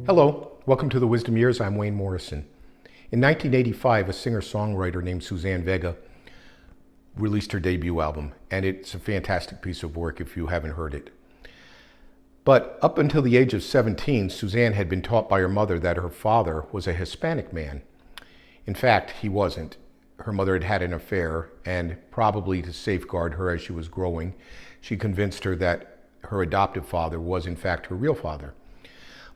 Hello, welcome to the Wisdom Years. I'm Wayne Morrison. In 1985, a singer-songwriter named Suzanne Vega released her debut album, and it's a fantastic piece of work if you haven't heard it. But up until the age of 17, Suzanne had been taught by her mother that her father was a Hispanic man. In fact, he wasn't. Her mother had had an affair, and probably to safeguard her as she was growing, she convinced her that her adoptive father was in fact her real father.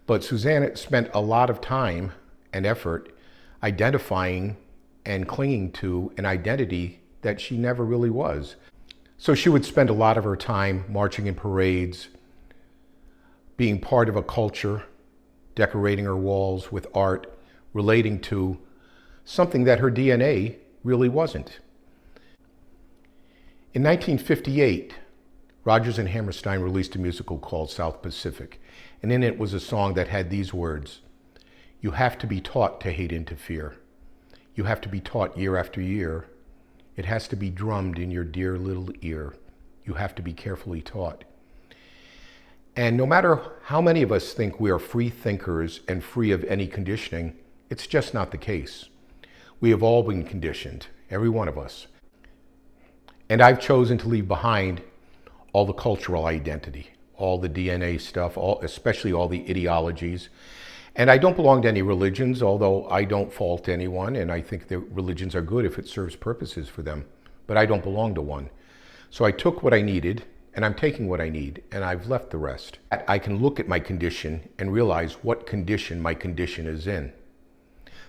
But Suzanne spent a lot of time and effort identifying and clinging to an identity that she never really was. So she would spend a lot of her time marching in parades, being part of a culture, decorating her walls with art, relating to something that her DNA really wasn't. In 1958, Rodgers and Hammerstein released a musical called South Pacific, and in it was a song that had these words: "You have to be taught to hate and to fear. You have to be taught year after year. It has to be drummed in your dear little ear. You have to be carefully taught." And no matter how many of us think we are free thinkers and free of any conditioning, it's just not the case. We have all been conditioned, every one of us. And I've chosen to leave behind all the cultural identity, all the DNA stuff, especially all the ideologies. And I don't belong to any religions, although I don't fault anyone, and I think that religions are good if it serves purposes for them. But I don't belong to one. So I took what I needed, and I'm taking what I need, and I've left the rest. I can look at my condition and realize what condition my condition is in.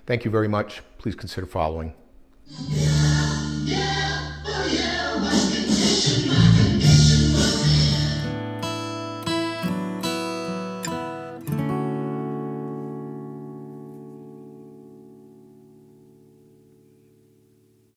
Thank you very much. Please consider following. Yeah.